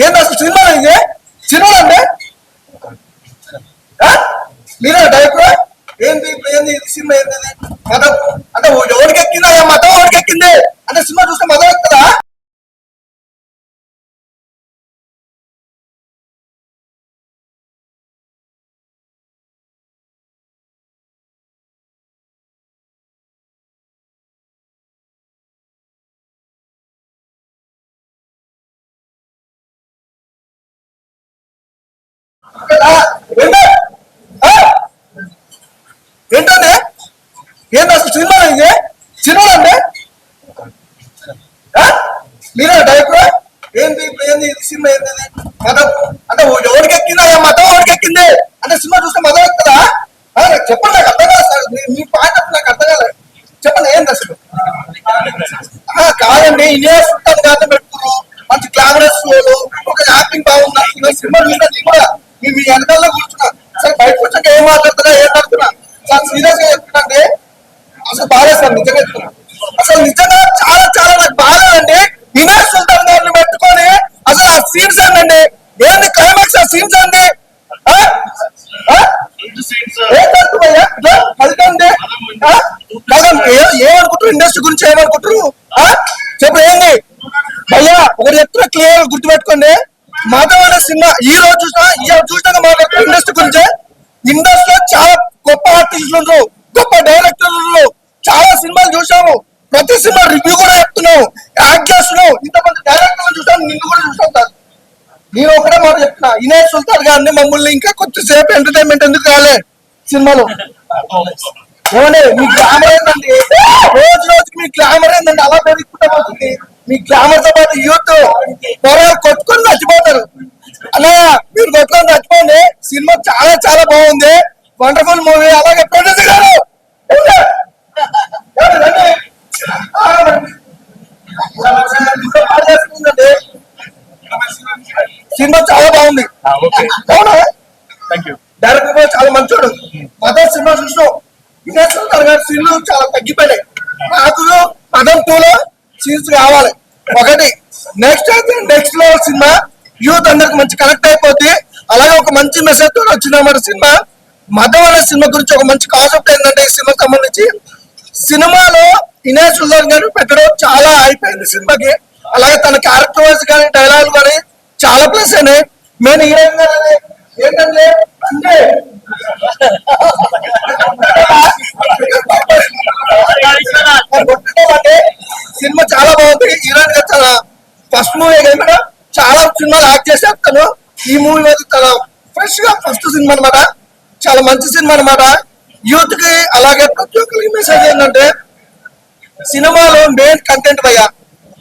ఏంది అసలు సినిమా ఇది? సినిమా అంటే మీరే డైరెక్టర్ ఏంది ఏంది ఇది సినిమా ఏంది మతం అంటే ఎవరికి ఎక్కిందా మతం ఎవరికి ఎక్కింది అంటే సినిమా చూస్తే మతం ఎక్కుతుందా? ఏంటంటే ఏంది అసలు సినిమా ఇది? సినిమా అంటే మీరే డైరెక్టర్ ఏంది ఏంది ఇది సినిమా ఏంది మతం అంటే ఎవరికి ఎక్కిందా మతం ఎవరికి ఎక్కింది అంటే సినిమా చూస్తే మతం ఎక్కుతుందా? చెప్పండి, నాకు అర్థం కాదు సార్. మీ పాయింట్ నాకు అర్థం కాలేదు. చెప్పండి ఏంది అసలు? కాదండి, ఇదే సుల్తాన్ గారిని పెట్టుకున్నారు, మంచి గ్లామరస్ షోలు, ఒక యాక్టింగ్ బాగుంది. సినిమా చూసినా కూడా మీ వెనకాలలో కూర్చున్నా సార్. బయటకు వచ్చాక ఏం మాట్లాడుతున్నా ఏం మాట్లాడుతున్నా చాలా సీరియస్ గా చెప్తున్నా. అసలు బాగా సార్, నిజంగా చెప్తున్నా. అసలు నిజంగా చాలా చాలా నాకు బాగా అండి. వినాయక్ సుల్తాన్ గారిని పెట్టుకొని అసలు ఆ సీన్స్ అండి, ఏంది క్లైమాక్స్ ఆ సీన్స్ అండి? ఏమనుకుంటారు ఇండస్ట్రీ గురించి? ఏమనుకుంటారు చెప్పు ఏంది భయ్యా? ఒకటి చెప్తున్నా క్లియర్ గుర్తుపెట్టుకోండి. మాధవ్ అనే సినిమా ఈ రోజు చూసినాక మాట్లాడుతున్న ఇండస్ట్రీ గురించి. ఇండస్ట్రీలో చాలా గొప్ప ఆర్టిస్టులు, గొప్ప డైరెక్టర్లు, చాలా సినిమాలు చూసాము. ప్రతి సినిమా రివ్యూ కూడా చెప్తున్నావు, యాక్ట్ చేస్తున్నావు. ఇంతమంది డైరెక్టర్లు చూసాము, నిన్ను కూడా చూసాం సార్. నేను ఒకటే మాట చెప్తున్నా, వినాయక్ సుల్తాన్ గారిని మమ్మల్ని ఇంకా కొద్దిసేపు ఎంటర్టైన్మెంట్ ఎందుకు కాలే సినిమాలో? ఏమండి మీ గ్లామర్ ఏందండి? రోజు రోజుకి మీ గ్లామర్ ఏందండి? అలా పెరుగుకుంటా పోతుంది. మీ గ్లామర్ తో పాటు యూత్ పొరలు కొట్టుకొని చచ్చిపోతారు. అలా మీరు కొట్టుకొని చచ్చిపోండి. సినిమా చాలా చాలా బాగుంది, వండర్ఫుల్ మూవీ. అలాగే ప్రొడ్యూసర్ గారు సినిమా చాలా బాగుంది. అవునా? డైరెక్టర్ కూడా చాలా మంచోడు. మదర్ సినిమా చూసినాం, వినాయక్ సుల్తాన్ గారి సీన్లు చాలా తగ్గిపోయినాయి. నాకు పదం 2 లో సీన్స్ కావాలి. ఒకటి నెక్స్ట్ అయితే నెక్స్ట్ లెవెల్ సినిమా, యూత్ అందరికి మంచి కనెక్ట్ అయిపోద్ది. అలాగే ఒక మంచి మెసేజ్ తో వచ్చిన సినిమా. మదం అనే సినిమా గురించి ఒక మంచి కాన్సెప్ట్ ఏంటంటే ఈ సినిమాకి సంబంధించి సినిమాలో వినాయక్ సుల్తాన్ గారు పెట్టడం చాలా అయిపోయింది సినిమాకి. అలాగే తన క్యారెక్టర్ వైజ్ కానీ డైలాగ్ కానీ చాలా ప్లస్ అయినాయి. మెయిన్ హీరోయిన్ గారు ఏంటంటే అంటే సినిమా చాలా బాగుంది. హీరోయిన్ గా చాలా ఫస్ట్ మూవీ కదా, చాలా సినిమాలు యాక్ట్ చేసి తను. ఈ మూవీ మీద చాలా ఫ్రెష్ గా ఫస్ట్ సినిమా అనమాట. చాలా మంచి సినిమా అనమాట. యూత్ కి అలాగే ప్రతి ఒక్కరికి మెసేజ్ ఏంటంటే సినిమాలో మెయిన్ కంటెంట్ భయ్యా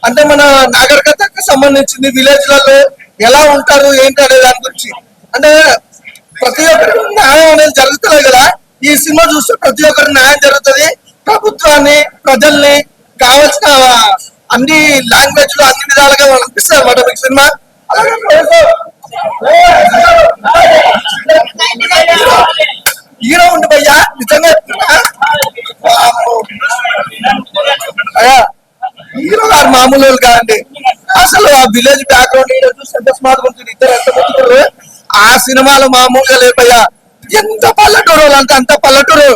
అంటే మన నాగరికతకు సంబంధించింది, విలేజ్ లలో ఎలా ఉంటారు ఏంటి అనే దాని గురించి. అంటే ప్రతి ఒక్కరికి న్యాయం అనేది జరుగుతుంది కదా. ఈ సినిమా చూస్తే ప్రతి ఒక్కరికి న్యాయం జరుగుతుంది. ప్రభుత్వాన్ని, ప్రజల్ని కావాల్సిన అన్ని లాంగ్వేజ్ లో అన్ని విధాలుగా అనిపిస్తుంది అన్నమాట మీకు సినిమా. అలాగే హీరో ఉండి భయ్యా నిజంగా హీరో గారు మామూలు కాదండి. అసలు ఆ విలేజ్ బ్యాక్గ్రౌండ్ హీరో చూసి ఎంత స్మార్ట్ ఉంటుంది, ఇద్దరు ఎంత ముందుకు. ఆ సినిమాలో మామూలుగా లేపయ్యా. ఎంత పల్లెటూరు అంటే అంత పల్లెటూరు.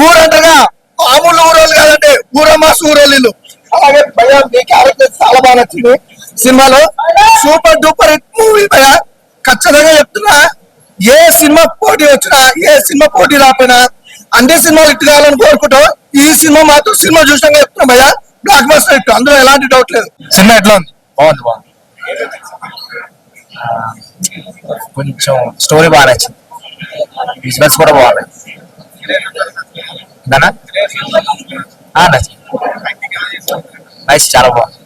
ఊరంటగా మామూలు ఊరోళ్ళు కాదండి, ఊరమాస ఊరోళ్ళు. అలాగే భయ్యా మీ క్యారెక్టర్ చాలా బాగా నచ్చింది సినిమాలో. సూపర్ డూపర్ హిట్ మూవీ భయ్యా. ఖచ్చితంగా చెప్తున్నా, ఏ సినిమా పోటీ వచ్చినా, ఏ సినిమా పోటీ రాకపోయినా అన్ని సినిమాలు హిట్ కావాలని కోరుకుంటాం. ఈ సినిమా మాత్రం సినిమా చూసినాక చెప్తున్నా భయ్యా, బ్లాక్ బస్టర్ హిట్, అందులో ఎలాంటి డౌట్ లేదు. సినిమా ఎట్లా ఉంది? బాగుంది. కొంచెం స్టోరీ బాగా నచ్చింది, విజువల్స్ కూడా బాగున్నాయి. నైస్, చాలా బాగుంది.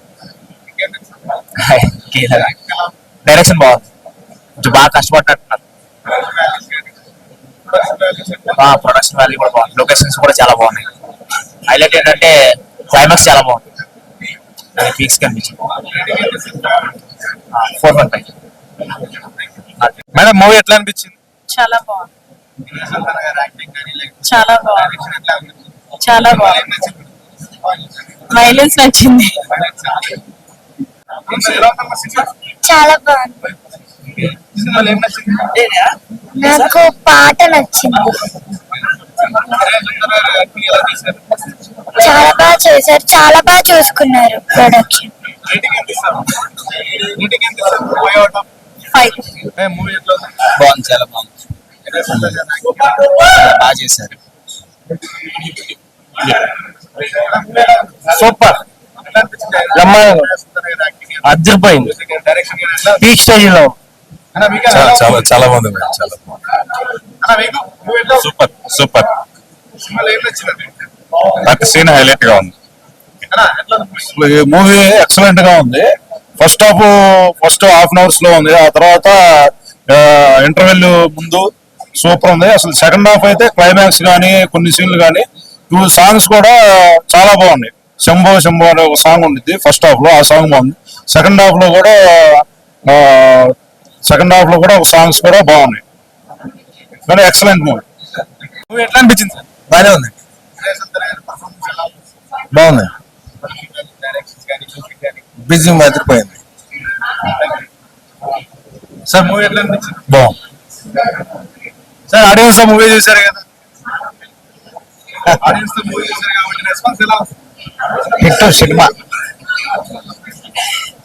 డైరెక్షన్ బాగుంది, కొంచెం బాగా కష్టపడినట్టున్నారు. ప్రొడక్షన్ వాల్యూ కూడా బాగుంది, లొకేషన్స్ కూడా చాలా బాగున్నాయి. హైలైట్ ఏంటంటే క్లైమాక్స్ చాలా బాగుంది, పీక్స్ కనిపించింది. 4.5. మేడం మూవీ ఎట్లా అనిపించింది? చాలా బాగుంది, చాలా బాగుంది, చాలా బాగుంది. వైలెన్స్ నచ్చింది, చాలా బాగుంది. సినిమాలో ఏం నచ్చింది? నాకు పాట నచ్చింది. ఎలా తీశారు? చాలా బాగా చేశారు, చాలా బాగా చూసుకున్నారు ప్రొడక్షన్. రేటింగ్ ఎంత ఇస్తారు? రేటింగ్ ఎంత ఇస్తారు? 5 out of 5. మూవీ ఎట్లా ఉంది? బాగుంది, చాలా బాగుంది, బాగా చేశారు. సూపర్. ఎట్లా అనిపించింది? అదిరిపోయింది, డైరెక్షన్ ఎట్లా? పీక్ స్టేజ్ లో. అన్న మీకు చాలా బాగుంది మేడం, చాలా బాగుంది. అన్న మీకు మూవీ ఎట్లా ఉంది? Super super. సినిమాలో ఏం నచ్చింది? ప్రతి సీన్ హైలైట్ గా ఉంది. అన్న ఎట్లా ఉంది? మూవీ ఎక్సలెంట్ గా ఉంది. First half half an hours లో ఉంది, ఆ తర్వాత ఇంటర్వెల్ ముందు సూపర్ ఉంది. అసలు సెకండ్ హాఫ్ అయితే క్లైమాక్స్ కానీ కొన్ని సీన్లు కానీ 2 సాంగ్స్ కూడా చాలా బాగున్నాయి. శంభో శంభో అనే ఒక సాంగ్ ఉండిద్ది ఫస్ట్ హాఫ్ లో, ఆ సాంగ్ బాగుంది. సెకండ్ హాఫ్ లో కూడా ఒక సాంగ్స్ కూడా బాగున్నాయి. కానీ ఎక్సలెంట్ మూవీ. మూవీ ఎట్లా అనిపించింది సార్? బానే ఉంది, బాగుంది. డైరెక్షన్స్ కానీ మ్యూజిక్ కానీ. బిజీ అదిరిపోయింది. సార్ మూవీ ఎట్లా అనిపించింది? బాగుంది. సార్ ఆడియన్స్ తో మూవీ చూసారు కదా, ఆడియన్స్ తో మూవీ చూసారు కాబట్టి రెస్పాన్స్ ఎలా ఉంది? హిట్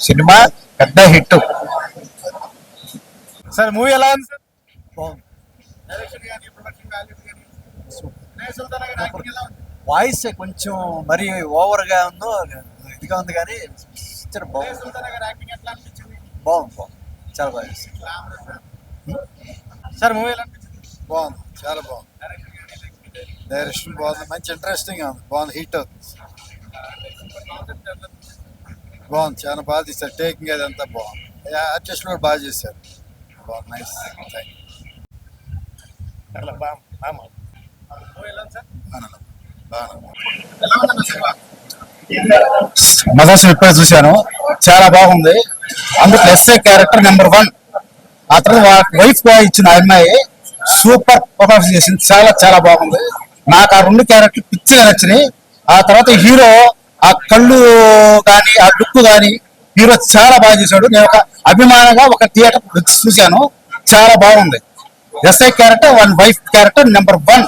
సినిమా పెద్ద హిట్. సార్ మూవీ ఎలా ఉంది సార్? డైరెక్షన్ కానీ ప్రొడక్షన్ వాల్యూ కానీ వినయ్ సుల్తానా గారి యాక్టింగ్ ఎలా ఉంది? వాయిస్ కొంచెం మరి ఓవర్ గా ఉందో ఇదిగా ఉంది, కానీ వినయ్ సుల్తానా గారి యాక్టింగ్ ఎట్లా అనిపించింది? బాగుంది, చాలా బాగా చేశారు. సార్ మూవీ ఎలా అనిపించింది? బాగుంది, చాలా బాగుంది. డైరెక్షన్ బాగుంది, మంచి ఇంట్రెస్టింగ్ గా ఉంది, బాగుంది, హిట్ అవుతుంది. బాగుంది, చాలా బాగా తీశారు. టేకింగ్ అదంతా బాగుంది. ఆర్టిస్ట్ కూడా బాగా చేశారు. బాగుంది, నైస్. మూవీ ఎలా ఉంది సార్? మదర్స్ ఇప్పుడే చూశాను, చాలా బాగుంది. అందులో ఎస్ఐ క్యారెక్టర్ నెంబర్ 1. ఆ తర్వాత వైఫ్ గా ఇచ్చిన అమ్మాయి సూపర్ పర్ఫార్మెన్స్ చేసింది, చాలా చాలా బాగుంది. నాకు ఆ 2 క్యారెక్టర్లు పిచ్చిగా నచ్చినాయి. ఆ తర్వాత హీరో ఆ కళ్ళు కానీ ఆ లుక్ కానీ హీరో చాలా బాగా చేశాడు. నేను ఒక అభిమానంగా ఒక థియేటర్ వచ్చి చూశాను, చాలా బాగుంది. SI character wife character number 1.